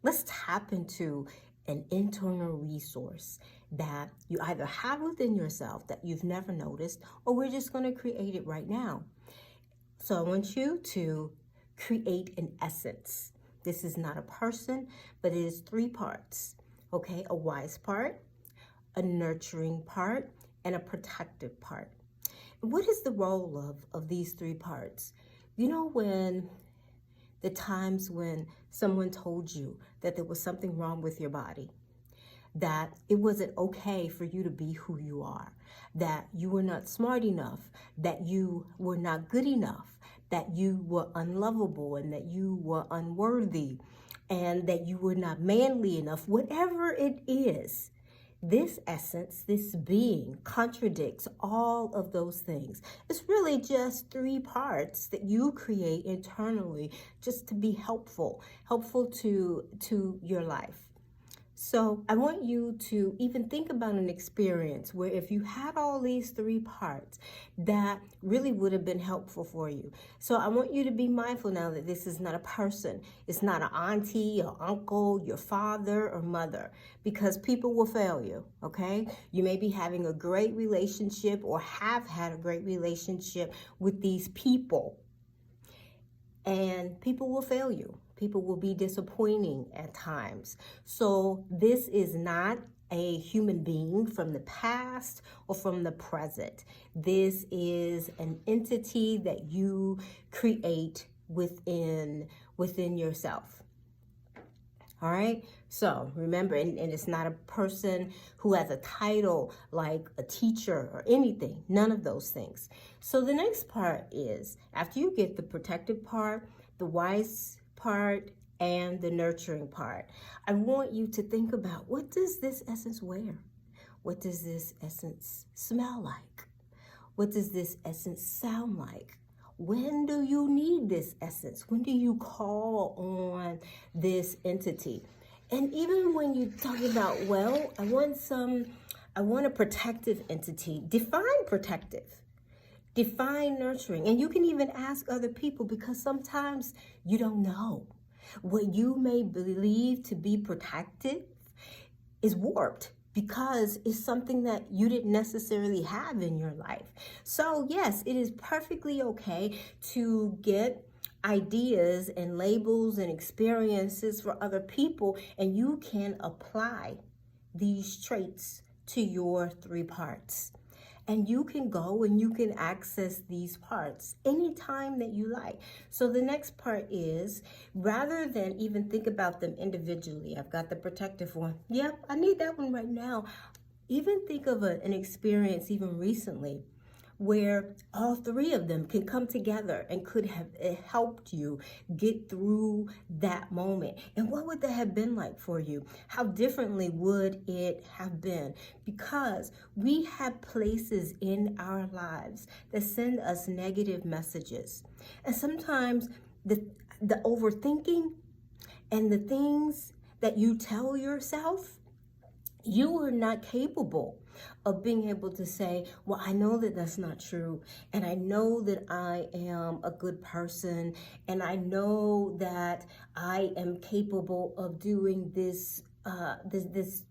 let's tap into an internal resource that you either have within yourself that you've never noticed, or we're just going to create it right now. So I want you to create an essence. This is not a person, but it is 3 parts. Okay, a wise part, a nurturing part, and a protective part. What is the role of these 3 parts? You know, when the times when someone told you that there was something wrong with your body, that it wasn't okay for you to be who you are, that you were not smart enough, that you were not good enough, that you were unlovable and that you were unworthy, and that you were not manly enough, whatever it is. This essence, this being, contradicts all of those things. It's really just 3 parts that you create internally just to be helpful to your life. So I want you to even think about an experience where if you had all these 3 parts, that really would have been helpful for you. So I want you to be mindful now that this is not a person. It's not an auntie or uncle, your father or mother, because people will fail you, okay? You may be having a great relationship or have had a great relationship with these people, and people will fail you. People will be disappointing at times. So this is not a human being from the past or from the present. This is an entity that you create within yourself. All right, so remember, and it's not a person who has a title like a teacher or anything, none of those things. So the next part is, after you get the protective part, the wise part, and the nurturing part, I want you to think about, what does this essence wear? What does this essence smell like? What does this essence sound like? When do you need this essence? When do you call on this entity? And even when you talk about, well, I want a protective entity. Define protective. Define nurturing. And you can even ask other people, because sometimes you don't know. What you may believe to be protective is warped, because it's something that you didn't necessarily have in your life. So yes, it is perfectly okay to get ideas and labels and experiences for other people, and you can apply these traits to your 3 parts. And you can go and you can access these parts anytime that you like. So the next part is, rather than even think about them individually, I've got the protective one. Yep, I need that one right now. Even think of an experience even recently where all 3 of them can come together and could have helped you get through that moment. And what would that have been like for you? How differently would it have been? Because we have places in our lives that send us negative messages. And sometimes the overthinking and the things that you tell yourself, you are not capable of being able to say, well, I know that that's not true, and I know that I am a good person, and I know that I am capable of doing this,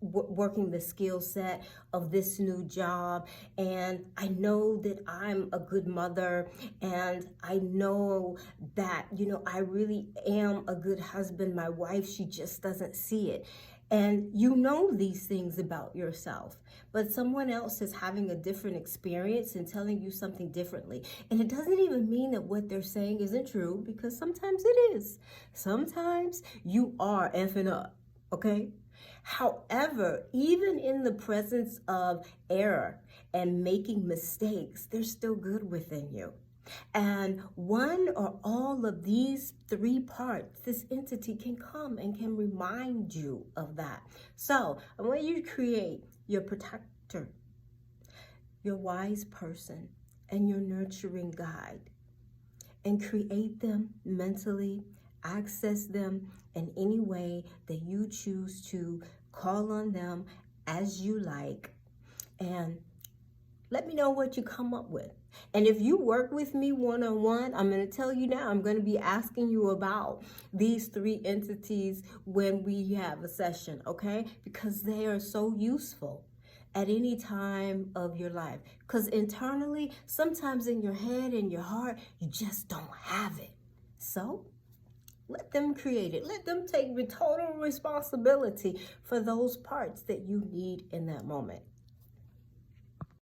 working the skill set of this new job, and I know that I'm a good mother, and I know that, I really am a good husband. My wife, she just doesn't see it. And you know these things about yourself, but someone else is having a different experience and telling you something differently. And it doesn't even mean that what they're saying isn't true, because sometimes it is. Sometimes you are effing up, okay? However, even in the presence of error and making mistakes, there's still good within you. And one or all of these 3 parts, this entity can come and can remind you of that. So I want you to create your protector, your wise person, and your nurturing guide, and create them mentally, access them in any way that you choose to, call on them as you like, and Let me know what you come up with. And if you work with me one-on-one, I'm going to tell you now, I'm going to be asking you about these 3 entities when we have a session, okay? Because they are so useful at any time of your life. Because internally, sometimes in your head and your heart, you just don't have it. So let them create it. Let them take total responsibility for those parts that you need in that moment.